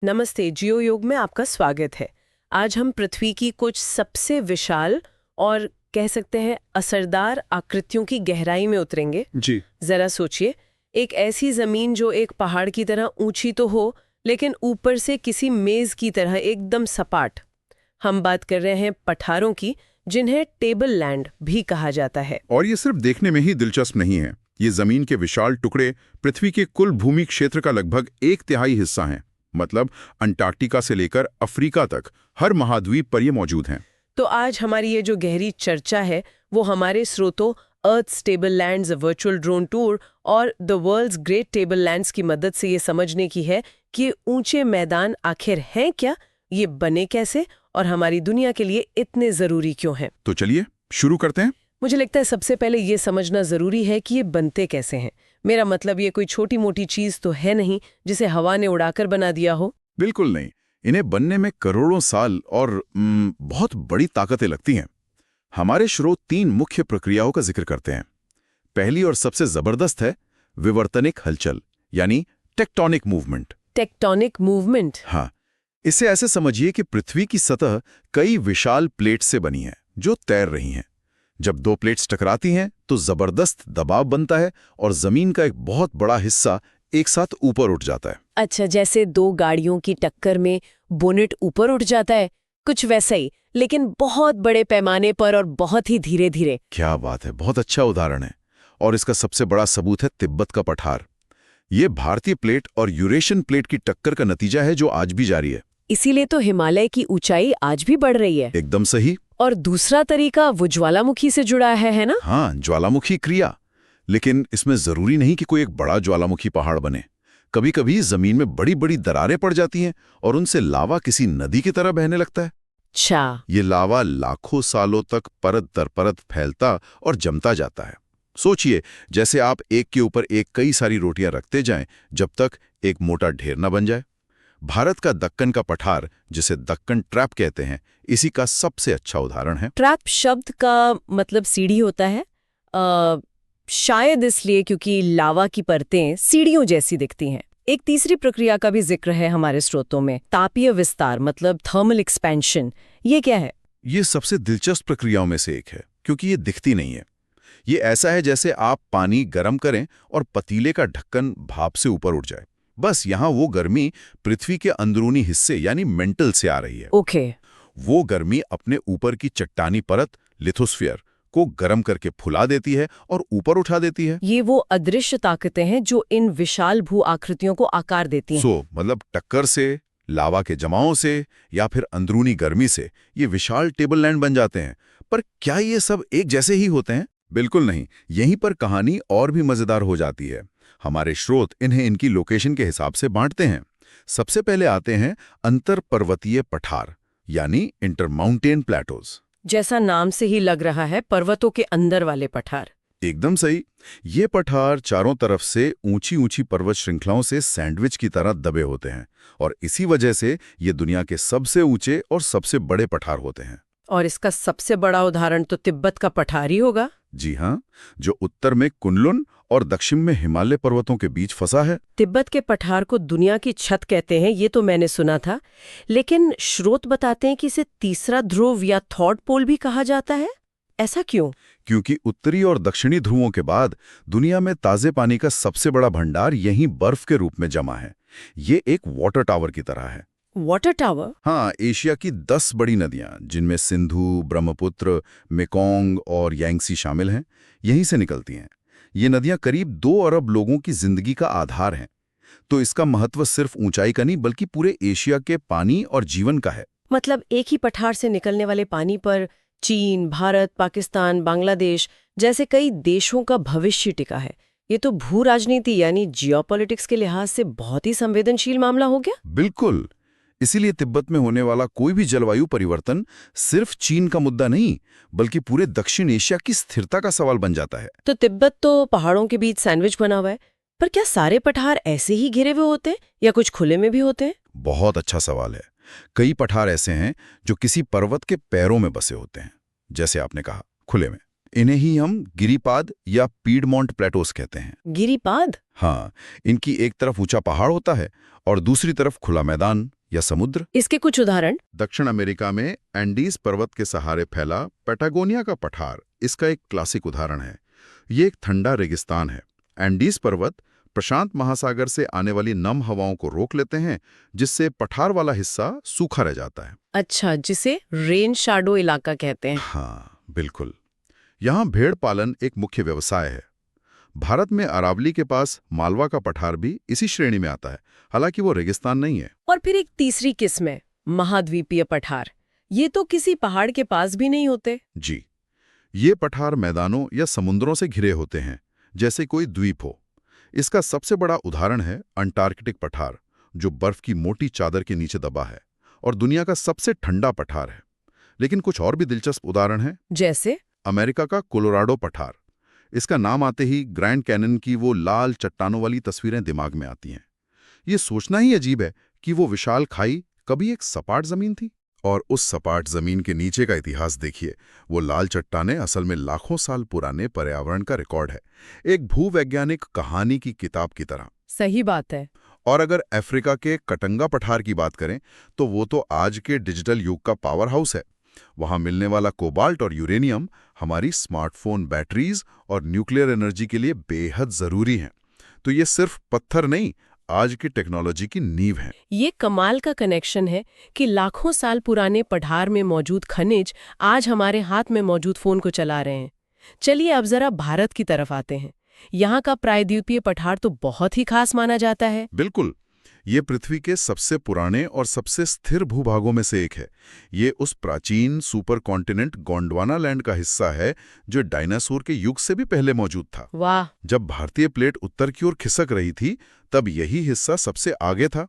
नमस्ते, जियो योग में आपका स्वागत है। आज हम पृथ्वी की कुछ सबसे विशाल और कह सकते हैं असरदार आकृतियों की गहराई में उतरेंगे। जी। जरा सोचिए, एक ऐसी जमीन जो एक पहाड़ की तरह ऊंची तो हो, लेकिन ऊपर से किसी मेज की तरह एकदम सपाट। हम बात कर रहे हैं पठारों की, जिन्हें टेबल लैंड भी कहा जाता है। और ये सिर्फ देखने में ही दिलचस्प नहीं है। ये जमीन के विशाल टुकड़े पृथ्वी के कुल भूमि क्षेत्र का लगभग 1/3 हिस्सा हैं। मतलब अंटार्कटिका से लेकर अफ्रीका तक हर महाद्वीप पर ये मौजूद हैं। तो आज हमारी ये जो गहरी चर्चा है, वो हमारे स्रोतों earth table lands, virtual drone tour और the world's great table lands की मदद से ये समझने की है कि ये ऊंचे मैदान आखिर हैं क्या, ये बने कैसे और हमारी दुनिया के लिए इतने जरूरी क्यों हैं। तो चलिए शुरू करते हैं। मुझे लगता है सबसे पहले ये समझना जरूरी है कि ये बनते कैसे हैं। मेरा मतलब ये कोई छोटी मोटी चीज तो है नहीं जिसे हवा ने उड़ाकर बना दिया हो। बिल्कुल नहीं। इन्हें बनने में करोड़ों साल और बहुत बड़ी ताकतें लगती हैं। हमारे स्रोत 3 मुख्य प्रक्रियाओं का जिक्र करते हैं। पहली और सबसे जबरदस्त है विवर्तनिक हलचल, यानी टेक्टोनिक मूवमेंट। Tectonic movement. हाँ, इसे ऐसे समझिए कि पृथ्वी की सतह कई विशाल प्लेट से बनी है जो तैर रही हैं। जब 2 प्लेट्स टकराती हैं तो जबरदस्त दबाव बनता है और जमीन का एक बहुत बड़ा हिस्सा एक साथ ऊपर उठ जाता है। अच्छा, जैसे 2 गाड़ियों की टक्कर में बोनेट ऊपर उठ जाता है, कुछ वैसा ही, लेकिन बहुत बड़े पैमाने पर और बहुत ही धीरे धीरे। क्या बात है, बहुत अच्छा उदाहरण है। और इसका सबसे बड़ा सबूत है तिब्बत का पठार। ये भारतीय प्लेट और यूरेशियन प्लेट की टक्कर का नतीजा है जो आज भी जारी है। इसीलिए तो हिमालय की ऊंचाई आज भी बढ़ रही है। एकदम सही। और दूसरा तरीका वो ज्वालामुखी से जुड़ा है ना? हाँ, ज्वालामुखी क्रिया। लेकिन इसमें जरूरी नहीं कि कोई एक बड़ा ज्वालामुखी पहाड़ बने। कभी कभी जमीन में बड़ी बड़ी दरारें पड़ जाती हैं और उनसे लावा किसी नदी की तरह बहने लगता है। अच्छा। ये लावा लाखों सालों तक परत दर परत फैलता और जमता जाता है। सोचिए, जैसे आप एक के ऊपर एक कई सारी रोटियां रखते जाएं जब तक एक मोटा ढेर न बन जाए। भारत का दक्कन का पठार, जिसे दक्कन ट्रैप कहते हैं, इसी का सबसे अच्छा उदाहरण है। ट्रैप शब्द का मतलब सीढ़ी होता है, शायद इसलिए क्योंकि लावा की परतें सीढ़ियों जैसी दिखती हैं। एक तीसरी प्रक्रिया का भी जिक्र है हमारे स्रोतों में, तापीय विस्तार, मतलब थर्मल एक्सपेंशन। ये क्या है? ये सबसे दिलचस्प प्रक्रियाओं में से एक है क्योंकि ये दिखती नहीं है। ये ऐसा है जैसे आप पानी गर्म करें और पतीले का ढक्कन भाप से ऊपर उठ जाए। बस यहाँ वो गर्मी पृथ्वी के अंदरूनी हिस्से यानी मेंटल से आ रही है। ओके। वो गर्मी अपने ऊपर की चट्टानी परत लिथोस्फीयर को गर्म करके फुला देती है और ऊपर उठा देती है। ये वो अदृश्य ताकतें हैं जो इन विशाल भू आकृतियों को आकार देती हैं। मतलब टक्कर से, लावा के जमावों से या फिर अंदरूनी गर्मी से ये विशाल टेबल लैंड बन जाते हैं। पर क्या ये सब एक जैसे ही होते हैं? बिल्कुल नहीं। यहीं पर कहानी और भी मजेदार हो जाती है। हमारे स्रोत इन्हें इनकी लोकेशन के हिसाब से बांटते हैं। सबसे पहले आते हैं अंतर पर्वतीय पठार, यानी इंटरमाउंटेन प्लेटोज। जैसा नाम से ही लग रहा है, पर्वतों के अंदर वाले पठार। एकदम सही। ये पठार चारों तरफ से ऊंची ऊंची पर्वत श्रृंखलाओं से सैंडविच की तरह दबे होते हैं और इसी वजह से ये दुनिया के सबसे ऊंचे और सबसे बड़े पठार होते हैं। और इसका सबसे बड़ा उदाहरण तो तिब्बत का पठार ही होगा। जी हाँ, जो उत्तर में कुनलुन और दक्षिण में हिमालय पर्वतों के बीच फंसा है। तिब्बत के पठार को दुनिया की छत कहते हैं, ये तो मैंने सुना था। लेकिन स्रोत बताते हैं कि इसे तीसरा ध्रुव या थर्ड पोल भी कहा जाता है। ऐसा क्यों? क्योंकि उत्तरी और दक्षिणी ध्रुवों के बाद दुनिया में ताजे पानी का सबसे बड़ा भंडार यहीं बर्फ के रूप में जमा है। ये एक वाटर टावर की तरह है। Water tower? हाँ, एशिया की 10 बड़ी नदियां, जिनमें सिंधु, ब्रह्मपुत्र, मेकोंग और यांगसी शामिल हैं, यहीं से निकलती हैं। ये नदियां करीब 2 अरब लोगों की जिंदगी का आधार हैं। तो इसका महत्व सिर्फ ऊंचाई का नहीं बल्कि पूरे एशिया के पानी और जीवन का है। मतलब एक ही पठार से निकलने वाले पानी पर चीन, भारत, पाकिस्तान, बांग्लादेश जैसे कई देशों का भविष्य टिका है। ये तो भू राजनीति यानी जियोपॉलिटिक्स के लिहाज से बहुत ही संवेदनशील मामला हो गया। बिल्कुल। इसीलिए तिब्बत में होने वाला कोई भी जलवायु परिवर्तन सिर्फ चीन का मुद्दा नहीं बल्कि पूरे दक्षिण एशिया की स्थिरता का सवाल बन जाता है। तो तिब्बत तो पहाड़ों के बीच सैंडविच बना हुआ है, पर क्या सारे पठार ऐसे ही घिरे हुए होते हैं या कुछ खुले में भी होते हैं? बहुत अच्छा सवाल है। कई पठार ऐसे हैं जो किसी पर्वत के पैरों में बसे होते हैं, जैसे आपने कहा खुले में। इन्हें ही हम गिरिपाद या पीडमोंट प्लेटोस कहते हैं। गिरिपाद? हाँ, इनकी एक तरफ ऊंचा पहाड़ होता है और दूसरी तरफ खुला मैदान या समुद्र। इसके कुछ उदाहरण? दक्षिण अमेरिका में एंडीज पर्वत के सहारे फैला पैटागोनिया का पठार इसका एक क्लासिक उदाहरण है। ये एक ठंडा रेगिस्तान है। एंडीज पर्वत प्रशांत महासागर से आने वाली नम हवाओं को रोक लेते हैं, जिससे पठार वाला हिस्सा सूखा रह जाता है। अच्छा, जिसे रेन शैडो इलाका कहते हैं। हाँ, बिल्कुल। यहाँ भेड़ पालन एक मुख्य व्यवसाय है। भारत में अरावली के पास मालवा का पठार भी इसी श्रेणी में आता है, हालांकि वो रेगिस्तान नहीं है। और फिर एक तीसरी किस्म है महाद्वीपीय पठार। ये तो किसी पहाड़ के पास भी नहीं होते। जी, ये पठार मैदानों या समुद्रों से घिरे होते हैं, जैसे कोई द्वीप हो। इसका सबसे बड़ा उदाहरण है अंटार्कटिक पठार, जो बर्फ की मोटी चादर के नीचे दबा है और दुनिया का सबसे ठंडा पठार है। लेकिन कुछ और भी दिलचस्प उदाहरण हैं। जैसे अमेरिका का कोलोराडो पठार। इसका नाम आते ही ग्रैंड कैनन की वो लाल चट्टानों वाली तस्वीरें दिमाग में आती हैं। ये सोचना ही अजीब है कि वो विशाल खाई कभी एक सपाट जमीन थी। और उस सपाट जमीन के नीचे का इतिहास देखिए। वो लाल चट्टानें असल में लाखों साल पुराने पर्यावरण का रिकॉर्ड है, एक भूवैज्ञानिक कहानी की किताब की तरह। सही बात है। और अगर अफ्रीका के कटंगा पठार की बात करें तो वो तो आज के डिजिटल युग का पावर हाउस है। वहां मिलने वाला कोबाल्ट और यूरेनियम हमारी स्मार्टफोन बैटरीज और न्यूक्लियर एनर्जी के लिए बेहद जरूरी हैं। तो ये सिर्फ पत्थर नहीं, आज की टेक्नोलॉजी की नींव है। ये कमाल का कनेक्शन है कि लाखों साल पुराने पठार में मौजूद खनिज आज हमारे हाथ में मौजूद फोन को चला रहे हैं। चलिए अब जरा भारत की तरफ आते हैं। यहाँ का प्रायद्वीपीय पठार तो बहुत ही खास माना जाता है। बिल्कुल, ये पृथ्वी के सबसे पुराने और सबसे स्थिर भूभागों में से एक है। ये उस प्राचीन सुपर कॉन्टिनेंट गोंडवाना लैंड का हिस्सा है जो डायनासोर के युग से भी पहले मौजूद था। वाह! जब भारतीय प्लेट उत्तर की ओर खिसक रही थी, तब यही हिस्सा सबसे आगे था।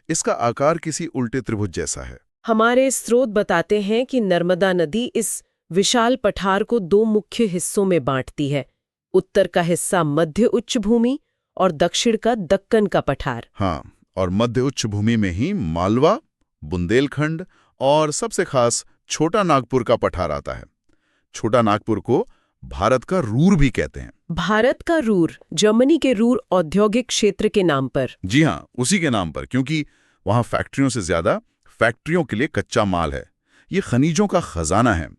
इसका आकार किसी उल्टे त्रिभुज जैसा है। हमारे स्रोत बताते हैं कि नर्मदा नदी इस विशाल पठार को दो मुख्य हिस्सों में बांटती है। उत्तर का हिस्सा मध्य उच्च भूमि और दक्षिण का दक्कन का पठार। हाँ, और मध्य उच्च भूमि में ही मालवा, बुंदेलखंड और सबसे खास छोटा नागपुर का पठार आता है। छोटा नागपुर को भारत का रूर भी कहते हैं। भारत का रूर जर्मनी के रूर औद्योगिक क्षेत्र के नाम पर। जी हाँ, उसी के नाम पर, क्योंकि वहां फैक्ट्रियों से ज्यादा फैक्ट्रियों के लिए कच्चा माल है। ये खनिजों का खजाना है।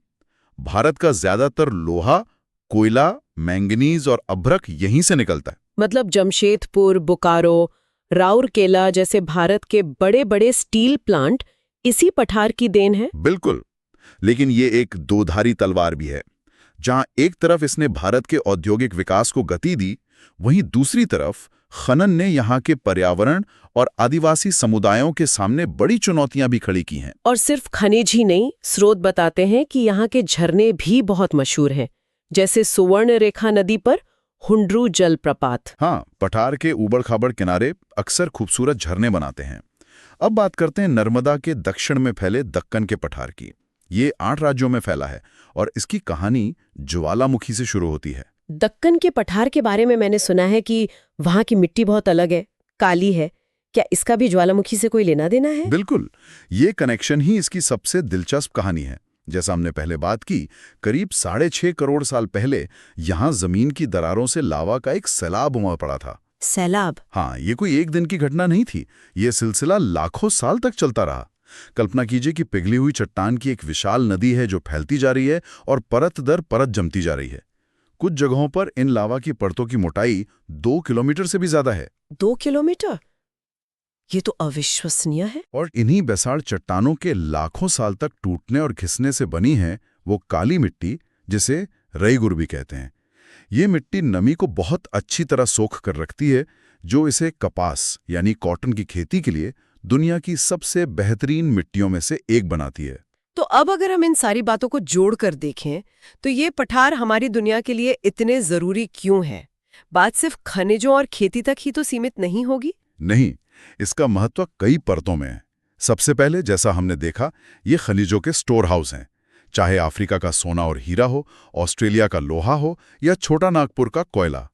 भारत का ज्यादातर लोहा, कोयला, मैंगनीज और अभ्रक यहीं से निकलता है। मतलब जमशेदपुर, बोकारो, राउरकेला जैसे भारत के बड़े बड़े स्टील प्लांट इसी पठार की देन है। बिल्कुल, लेकिन ये एक दोधारी तलवार भी है। जहां एक तरफ इसने भारत के औद्योगिक विकास को गति दी, वहीं दूसरी तरफ खनन ने यहाँ के पर्यावरण और आदिवासी समुदायों के सामने बड़ी चुनौतियां भी खड़ी की हैं। और सिर्फ खनिज ही नहीं, स्रोत बताते हैं कि यहाँ के झरने भी बहुत मशहूर हैं, जैसे सुवर्ण रेखा नदी पर हुंड्रू जलप्रपात। हाँ, पठार के ऊबड़-खाबड़ किनारे अक्सर खूबसूरत झरने बनाते हैं। अब बात करते हैं नर्मदा के दक्षिण में फैले दक्कन के पठार की। ये 8 राज्यों में फैला है और इसकी कहानी ज्वालामुखी से शुरू होती है। दक्कन के पठार के बारे में मैंने सुना है कि वहाँ की मिट्टी बहुत अलग है, काली है। क्या इसका भी ज्वालामुखी से कोई लेना देना है? बिल्कुल, ये कनेक्शन ही इसकी सबसे दिलचस्प कहानी है। जैसा हमने पहले बात की, करीब 6.5 करोड़ साल पहले यहाँ जमीन की दरारों से लावा का एक सैलाब उमड़ पड़ा था। सैलाब? हाँ, ये कोई एक दिन की घटना नहीं थी। ये सिलसिला लाखों साल तक चलता रहा। कल्पना कीजिए कि पिघली हुई चट्टान की एक विशाल नदी है जो फैलती जा रही है और परत दर परत जमती जा रही है। कुछ जगहों पर इन लावा की परतों की मोटाई 2 किलोमीटर से भी ज्यादा है। 2 किलोमीटर? ये तो अविश्वसनीय है। और इन्हीं बेसाड़ चट्टानों के लाखों साल तक टूटने और घिसने से बनी है वो काली मिट्टी, जिसे रईगुर भी कहते हैं। ये मिट्टी नमी को बहुत अच्छी तरह सोख कर रखती है, जो इसे कपास यानी कॉटन की खेती के लिए दुनिया की सबसे बेहतरीन मिट्टियों में से एक बनाती है। तो अब अगर हम इन सारी बातों को जोड़कर देखें तो ये पठार हमारी दुनिया के लिए इतने जरूरी क्यों है? बात सिर्फ खनिजों और खेती तक ही तो सीमित नहीं होगी। नहीं, इसका महत्व कई परतों में है। सबसे पहले, जैसा हमने देखा, ये खनिजों के स्टोर हाउस हैं। चाहे अफ्रीका का सोना और हीरा हो, ऑस्ट्रेलिया का लोहा हो या छोटा नागपुर का कोयला,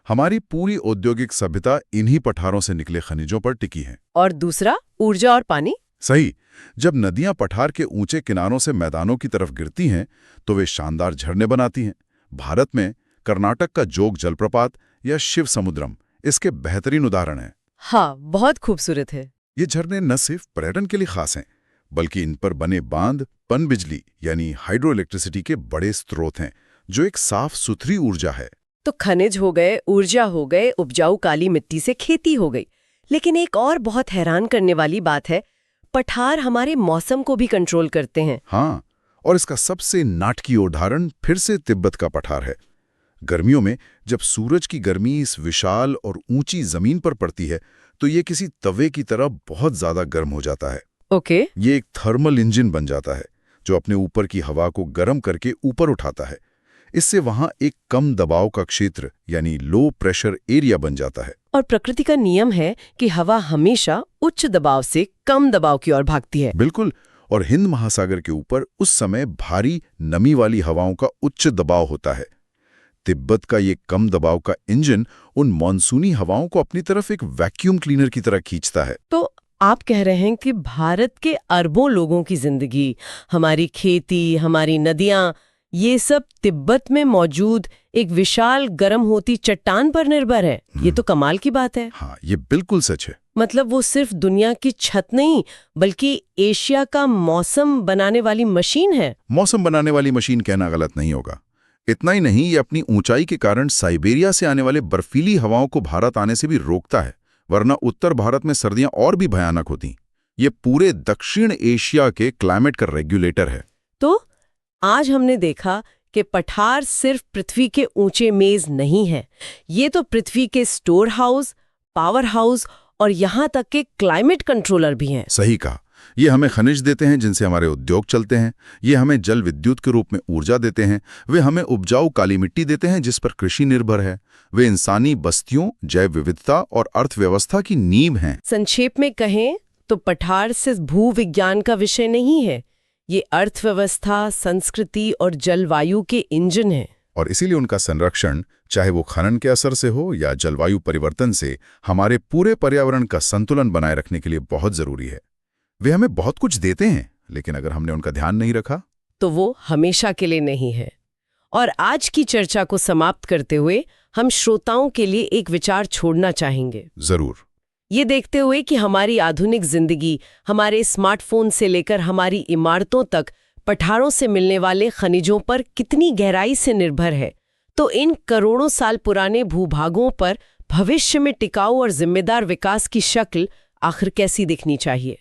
हमारी पूरी औद्योगिक सभ्यता इन्हीं पठारों से निकले खनिजों पर टिकी है। और दूसरा, ऊर्जा और पानी। सही, जब नदियां पठार के ऊंचे किनारों से मैदानों की तरफ गिरती हैं तो वे शानदार झरने बनाती हैं। भारत में कर्नाटक का जोग जलप्रपात या शिव समुद्रम इसके बेहतरीन उदाहरण हैं। हाँ, बहुत खूबसूरत है। ये झरने न सिर्फ पर्यटन के लिए खास हैं, बल्कि इन पर बने बांध पनबिजली यानी हाइड्रो इलेक्ट्रिसिटी के बड़े स्रोत हैं, जो एक साफ सुथरी ऊर्जा है। तो खनिज हो गए, ऊर्जा हो गए, उपजाऊ काली मिट्टी से खेती हो गई। लेकिन एक और बहुत हैरान करने वाली बात है, पठार हमारे मौसम को भी कंट्रोल करते हैं। हाँ, और इसका सबसे नाटकीय उदाहरण फिर से तिब्बत का पठार है। गर्मियों में जब सूरज की गर्मी इस विशाल और ऊंची जमीन पर पड़ती है, तो ये किसी तवे की तरह बहुत ज्यादा गर्म हो जाता है। ओके। ये एक थर्मल इंजन बन जाता है, जो अपने ऊपर की हवा को गर्म करके ऊपर उठाता है। इससे वहां एक कम दबाव का क्षेत्र यानी लो प्रेशर एरिया बन जाता है। और प्रकृति का नियम है कि हवा हमेशा उच्च दबाव से कम दबाव की ओर भागती है। बिल्कुल, और हिंद महासागर के ऊपर उस समय भारी नमी वाली हवाओं का उच्च दबाव होता है। तिब्बत का ये कम दबाव का इंजन उन मानसूनी हवाओं को अपनी तरफ एक वैक्यूम क्लीनर की तरह खींचता है। तो आप कह रहे हैं कि भारत के अरबों लोगों की जिंदगी, हमारी खेती, हमारी नदियां, ये सब तिब्बत में मौजूद एक विशाल गर्म होती चट्टान पर निर्भर है। ये तो कमाल की बात है। हाँ, ये बिल्कुल सच है। मतलब वो सिर्फ दुनिया की छत नहीं, बल्कि एशिया का मौसम बनाने वाली मशीन है। मौसम बनाने वाली मशीन कहना गलत नहीं होगा। इतना ही नहीं, ये अपनी ऊंचाई के कारण साइबेरिया से आने वाले बर्फीली हवाओं को भारत आने से भी रोकता है, वरना उत्तर भारत में सर्दियां और भी भयानक होती। ये पूरे दक्षिण एशिया के क्लाइमेट का रेगुलेटर है। तो आज हमने देखा कि पठार सिर्फ पृथ्वी के ऊंचे मेज नहीं है, ये तो पृथ्वी के स्टोर हाउस, पावर हाउस और यहाँ तक के क्लाइमेट कंट्रोलर भी हैं। सही कहा। ये हमें खनिज देते हैं जिनसे हमारे उद्योग चलते हैं, ये हमें जल विद्युत के रूप में ऊर्जा देते हैं, वे हमें उपजाऊ काली मिट्टी देते हैं जिस पर कृषि निर्भर है, वे इंसानी बस्तियों, जैव विविधता और अर्थव्यवस्था की नींव हैं। संक्षेप में कहें तो पठार सिर्फ भूविज्ञान का विषय नहीं है, ये अर्थव्यवस्था, संस्कृति और जलवायु के इंजन है। और इसीलिए उनका संरक्षण, चाहे वो खनन के असर से हो या जलवायु परिवर्तन से, हमारे पूरे पर्यावरण का संतुलन बनाए रखने के लिए बहुत जरूरी है। वे हमें बहुत कुछ देते हैं, लेकिन अगर हमने उनका ध्यान नहीं रखा तो वो हमेशा के लिए नहीं है। और आज की चर्चा को समाप्त करते हुए हम श्रोताओं के लिए एक विचार छोड़ना चाहेंगे। जरूर। ये देखते हुए कि हमारी आधुनिक जिंदगी, हमारे स्मार्टफोन से लेकर हमारी इमारतों तक पठारों से मिलने वाले खनिजों पर कितनी गहराई से निर्भर है, तो इन करोड़ों साल पुराने भूभागों पर भविष्य में टिकाऊ और जिम्मेदार विकास की शक्ल आखिर कैसी दिखनी चाहिए।